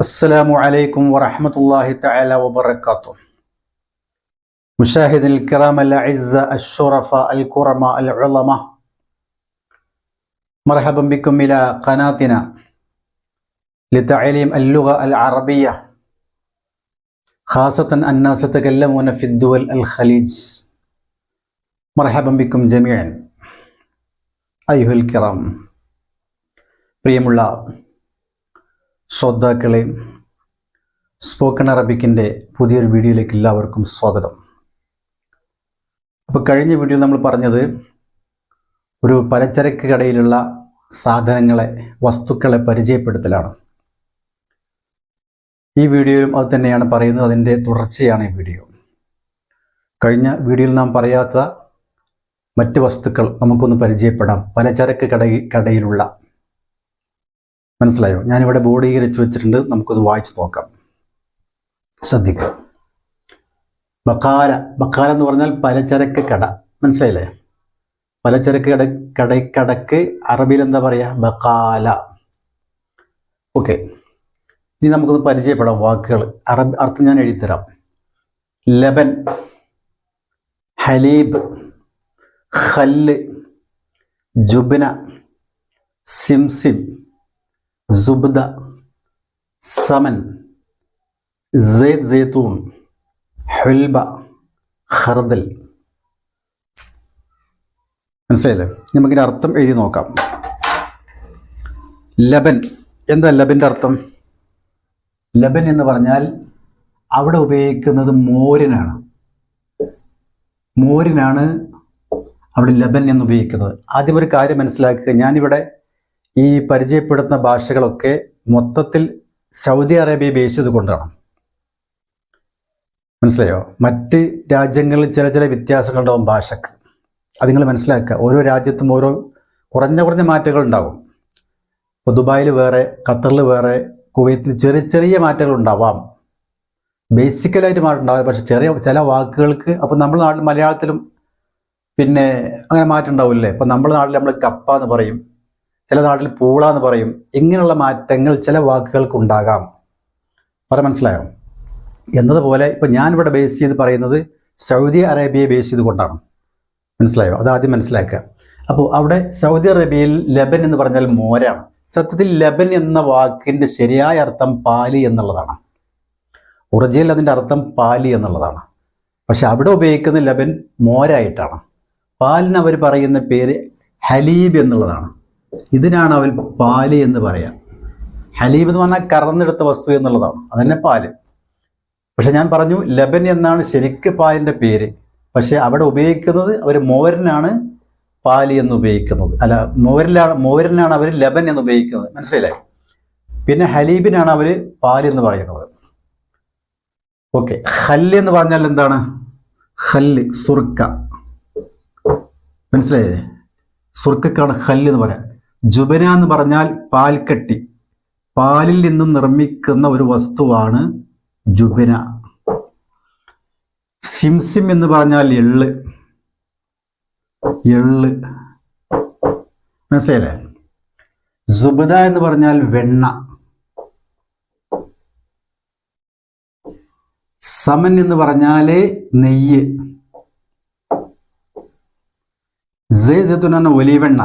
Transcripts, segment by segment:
السلام عليكم ورحمة الله تعالى وبركاته. مشاهدينا الكرام الأعزاء الشرفاء الكرماء العلماء، مرحبا بكم إلى قناتنا لتعليم اللغة العربية، خاصة الناس يتكلمون في الدول الخليج. مرحبا بكم جميعا أيها الكرام. പ്രിയമുള്ള ശ്രോതാക്കളെ, സ്പോക്കൺ അറബിക്കിൻ്റെ പുതിയൊരു വീഡിയോയിലേക്ക് എല്ലാവർക്കും സ്വാഗതം. അപ്പോൾ കഴിഞ്ഞ വീഡിയോയിൽ നമ്മൾ പറഞ്ഞത് ഒരു പലചരക്ക് കടയിലുള്ള സാധനങ്ങളെ, വസ്തുക്കളെ പരിചയപ്പെടുത്തലാണ്. ഈ വീഡിയോയിലും അത് തന്നെയാണ് പറയുന്നത്, അതിൻ്റെ തുടർച്ചയാണ് ഈ വീഡിയോ. കഴിഞ്ഞ വീഡിയോയിൽ നാം പറയാത്ത മറ്റ് വസ്തുക്കൾ നമുക്കൊന്ന് പരിചയപ്പെടാം. പലചരക്ക് കടയിലുള്ള, മനസ്സിലായോ? ഞാനിവിടെ ബോർഡീകരിച്ച് വെച്ചിട്ടുണ്ട്, നമുക്കൊന്ന് വായിച്ച് നോക്കാം. ശ്രദ്ധിക്കുക. ബക്കാല, ബക്കാല എന്ന് പറഞ്ഞാൽ പലചരക്ക് കട, മനസ്സിലായില്ലേ? പലചരക്ക് കടക്ക് അറബിയിൽ എന്താ പറയുക? ബക്കാല. ഓക്കെ, ഇനി നമുക്കൊന്ന് പരിചയപ്പെടാം വാക്കുകൾ. അർത്ഥം ഞാൻ എഴുതിത്തരാം. ലബൻ, ഹലീബ്, ഖല്ല്, ജുബ്ന, സിംസിം, സുബ്ദ, സമൻ, സൈദ് സൈത്തൂൻ, ഹുൽബ, ഖർദൽ. മനസ്സിലായില്ലേ? നമുക്കിന് അർത്ഥം എഴുതി നോക്കാം. ലബൻ, എന്താ ലബൻ്റെ അർത്ഥം? ലബൻ എന്ന് പറഞ്ഞാൽ അവിടെ ഉപയോഗിക്കുന്നത് മോരിനാണ്. മോരിനാണ് അവിടെ ലബൻ എന്ന് ഉപയോഗിക്കുന്നത്. ആദ്യം ഒരു കാര്യം മനസ്സിലാക്കുക. ഞാനിവിടെ ഈ പരിചയപ്പെടുത്തുന്ന ഭാഷകളൊക്കെ മൊത്തത്തിൽ സൗദി അറേബ്യ ബേസ് ചെയ്ത് കൊണ്ടാണ്. മനസ്സിലായോ? മറ്റ് രാജ്യങ്ങളിൽ ചില വ്യത്യാസങ്ങളുണ്ടാവും ഭാഷക്ക്. അത് നിങ്ങൾ മനസ്സിലാക്കുക. ഓരോ രാജ്യത്തും ഓരോ കുറഞ്ഞ മാറ്റങ്ങൾ ഉണ്ടാകും. ഇപ്പോൾ ദുബായിൽ വേറെ, ഖത്തറിൽ വേറെ, കുവൈത്തിൽ ചെറിയ മാറ്റങ്ങൾ ഉണ്ടാവാം. ബേസിക്കലായിട്ട് മാറ്റം ഉണ്ടാവാം. പക്ഷെ ചില വാക്കുകൾക്ക്, അപ്പോൾ നമ്മുടെ നാട്ടിൽ മലയാളത്തിലും പിന്നെ അങ്ങനെ മാറ്റം ഉണ്ടാവില്ലേ? ഇപ്പം നമ്മുടെ നാട്ടിൽ നമ്മൾ കപ്പ എന്ന് പറയും, ചില നാട്ടിൽ പൂള എന്ന് പറയും. ഇങ്ങനെയുള്ള മാറ്റങ്ങൾ ചില വാക്കുകൾക്ക് ഉണ്ടാകാം. മനസ്സിലായോ? എന്നതുപോലെ ഇപ്പം ഞാനിവിടെ ബേസ് ചെയ്ത് പറയുന്നത് സൗദി അറേബ്യയെ ബേസ് ചെയ്ത് കൊണ്ടാണ്. മനസ്സിലായോ? അതാദ്യം മനസ്സിലാക്കുക. അപ്പോൾ അവിടെ സൗദി അറേബ്യയിൽ ലബൻ എന്ന് പറഞ്ഞാൽ മോരാണ്. സത്യത്തിൽ ലബൻ എന്ന വാക്കിൻ്റെ ശരിയായ അർത്ഥം പാലി എന്നുള്ളതാണ്. ഒറിജിനൽ അതിൻ്റെ അർത്ഥം പാലി എന്നുള്ളതാണ്. പക്ഷെ അവിടെ ഉപയോഗിക്കുന്ന ലബൻ മോരായിട്ടാണ്. പാലിന് അവർ പറയുന്ന പേര് ഹലീബ് എന്നുള്ളതാണ്. ഇതിനാണ് അവർ പാല് എന്ന് പറയാം. ഹലീബ് എന്ന് പറഞ്ഞാൽ കറന്നെടുത്ത വസ്തു എന്നുള്ളതാണ്. അതന്നെ പാല്. പക്ഷെ ഞാൻ പറഞ്ഞു ലബൻ എന്നാണ് ശരിക്ക് പാലിൻ്റെ പേര്. പക്ഷെ അവിടെ ഉപയോഗിക്കുന്നത് അവർ മോരിനാണ് പാല് എന്ന് ഉപയോഗിക്കുന്നത്. അല്ല, മോരിനാണ് അവർ ലബൻ എന്ന് ഉപയോഗിക്കുന്നത്. മനസ്സിലായില്ലേ? പിന്നെ ഹലീബിനാണ് അവർ പാല് എന്ന് പറയുന്നത്. ഓക്കെ, ഖല്ല് എന്ന് പറഞ്ഞാൽ എന്താണ്? ഖല്ല്, സുർക്ക. മനസ്സിലായേ? സുർക്കക്കാണ് ഖല്ല് എന്ന് പറയാം. ജുബന എന്ന് പറഞ്ഞാൽ പാൽക്കട്ടി. പാലിൽ നിന്നും നിർമ്മിക്കുന്ന ഒരു വസ്തുവാണ് ജുബന. സിംസിം എന്ന് പറഞ്ഞാൽ എള്ള്. മനസ്സിലായില്ലേ? സുബ്ദ എന്ന് പറഞ്ഞാൽ വെണ്ണ. സമൻ എന്ന് പറഞ്ഞാല് നെയ്യ്. സൈതുന ഒലിവെണ്ണ.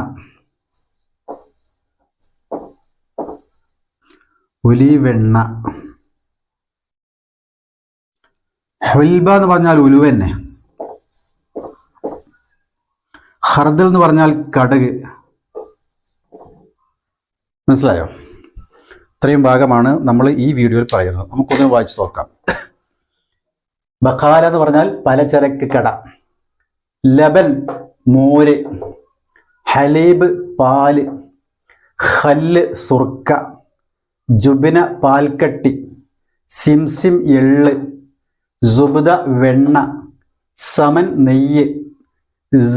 ഒലിവെണ്ണ. ഹുൽബ എന്ന് പറഞ്ഞാൽ ഉലുവന്നെ. ഖർദൽ എന്ന് പറഞ്ഞാൽ കടുക്. മനസ്സിലായോ? ഇത്രയും ഭാഗമാണ് നമ്മൾ ഈ വീഡിയോയിൽ പറയുന്നത്. നമുക്കൊന്ന് വായിച്ചു നോക്കാം. ബഖാല എന്ന് പറഞ്ഞാൽ പലചരക്ക് കട. ലബൻ മോര്. ഹലീബ് പാല്. ഖല്ല് സുർക്ക. ജുബിന പാൽക്കട്ടി. സിംസിം എള്ള്. സുബ്ദ വെണ്ണ. സമൻ നെയ്യ്.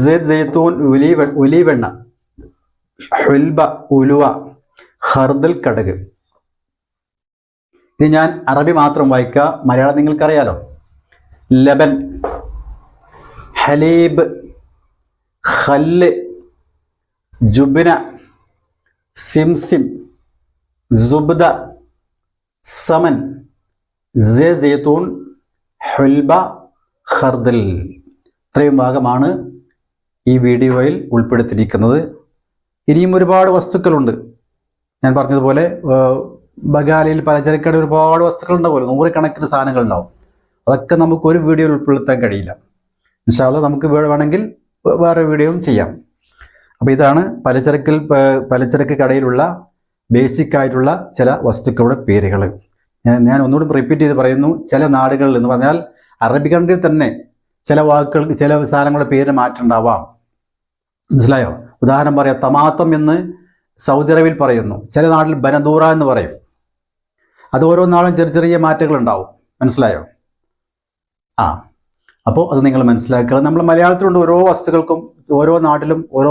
സൈത്തൂൻ ഒലിവെണ്ണ. ഹുൽബ ഉലുവ. ഖർദൽ കടുക്. ഇനി ഞാൻ അറബി മാത്രം വായിക്കുക, മലയാളം നിങ്ങൾക്കറിയാലോ. ലബൻ, ഹലീബ്, ഖല്ല്, ജുബ്ന, സിംസിം, സുബ്ദ, സമൻ, സൈതൂൻ, ഹുൽബ, ഖർദൽ. ഇത്രയും ഭാഗമാണ് ഈ വീഡിയോയിൽ ഉൾപ്പെടുത്തിയിരിക്കുന്നത്. ഇനിയും ഒരുപാട് വസ്തുക്കളുണ്ട്. ഞാൻ പറഞ്ഞതുപോലെ ബഗാലയിൽ പലചരക്കട ഒരുപാട് വസ്തുക്കൾ ഉണ്ടാവുമല്ലോ, നൂറുകണക്കിന് സാധനങ്ങൾ ഉണ്ടാവും. അതൊക്കെ നമുക്ക് ഒരു വീഡിയോയിൽ ഉൾപ്പെടുത്താൻ കഴിയില്ല. ഇൻഷാ അല്ലാഹ് നമുക്ക് വേണമെങ്കിൽ വേറെ വീഡിയോയും ചെയ്യാം. അപ്പോൾ ഇതാണ് പലചരക്ക് കടയിലുള്ള ബേസിക് ആയിട്ടുള്ള ചില വസ്തുക്കളുടെ പേരുകൾ. ഞാൻ ഒന്നുകൂടി റിപ്പീറ്റ് ചെയ്ത് പറയുന്നു. ചില നാടുകളിൽ എന്ന് പറഞ്ഞാൽ അറബി കൺട്രിയിൽ തന്നെ ചില വാക്കുകൾക്ക് ചില സാധനങ്ങളുടെ പേര് മാറ്റമുണ്ടാവാം. മനസ്സിലായോ? ഉദാഹരണം പറയാം, തമാത്തം എന്ന് സൗദി അറേബ്യയിൽ പറയുന്നു, ചില നാട്ടിൽ ബനദൂറ എന്ന് പറയും. അത് ഓരോ നാളും ചെറിയ ചെറിയ മാറ്റങ്ങൾ ഉണ്ടാവും. മനസ്സിലായോ? അപ്പോൾ അത് നിങ്ങൾ മനസ്സിലാക്കുക. നമ്മൾ മലയാളത്തിലുണ്ട് ഓരോ വസ്തുക്കൾക്കും ഓരോ നാട്ടിലും ഓരോ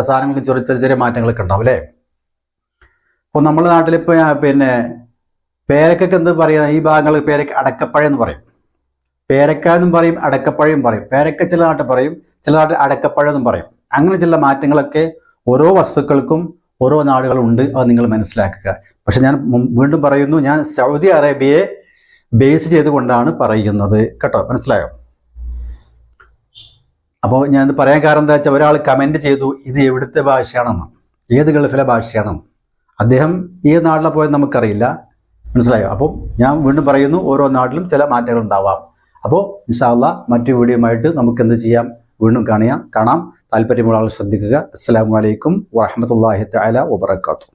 സാധനങ്ങൾക്കും ചെറിയ ചെറിയ മാറ്റങ്ങളൊക്കെ ഉണ്ടാവും അല്ലേ? അപ്പോൾ നമ്മുടെ നാട്ടിലിപ്പോൾ പിന്നെ പേരക്കൊക്കെ എന്ത് പറയുക, ഈ ഭാഗങ്ങൾ പേരക്ക അടക്കപ്പഴം എന്ന് പറയും. പേരക്ക എന്നും പറയും, അടക്കപ്പഴം പറയും. പേരക്ക ചില നാട്ടിൽ പറയും, ചില നാട്ടിൽ അടക്കപ്പഴം എന്നും പറയും. അങ്ങനെ ചില മാറ്റങ്ങളൊക്കെ ഓരോ വസ്തുക്കൾക്കും ഓരോ നാടുകളുണ്ട്. അത് നിങ്ങൾ മനസ്സിലാക്കുക. പക്ഷെ ഞാൻ വീണ്ടും പറയുന്നു, ഞാൻ സൗദി അറേബ്യയെ ബേസ് ചെയ്തുകൊണ്ടാണ് പറയുന്നത് കേട്ടോ. മനസ്സിലായോ? അപ്പോൾ ഞാൻ പറയാൻ കാരണം എന്താ വെച്ചാൽ, ഒരാൾ കമൻറ്റ് ചെയ്തു ഇത് എവിടുത്തെ ഭാഷയാണെന്ന്, ഏത് ഗൾഫിലെ ഭാഷയാണെന്ന്. അദ്ദേഹം ഈ നാട്ടിലെ പോയത് നമുക്കറിയില്ല. മനസ്സിലായോ? അപ്പോൾ ഞാൻ വീണ്ടും പറയുന്നു, ഓരോ നാട്ടിലും ചില മാറ്റങ്ങൾ ഉണ്ടാവാം. അപ്പോൾ ഇൻഷാ അല്ലാഹ് മറ്റു വീഡിയോയുമായിട്ട് നമുക്ക് എന്ത് ചെയ്യാം, വീണ്ടും കാണാം. താല്പര്യമുള്ള ആൾ ശ്രദ്ധിക്കുക. അസ്സലാമു അലൈക്കും വറഹ്മത്തുള്ളാഹി തആല വബറകാതുഹു.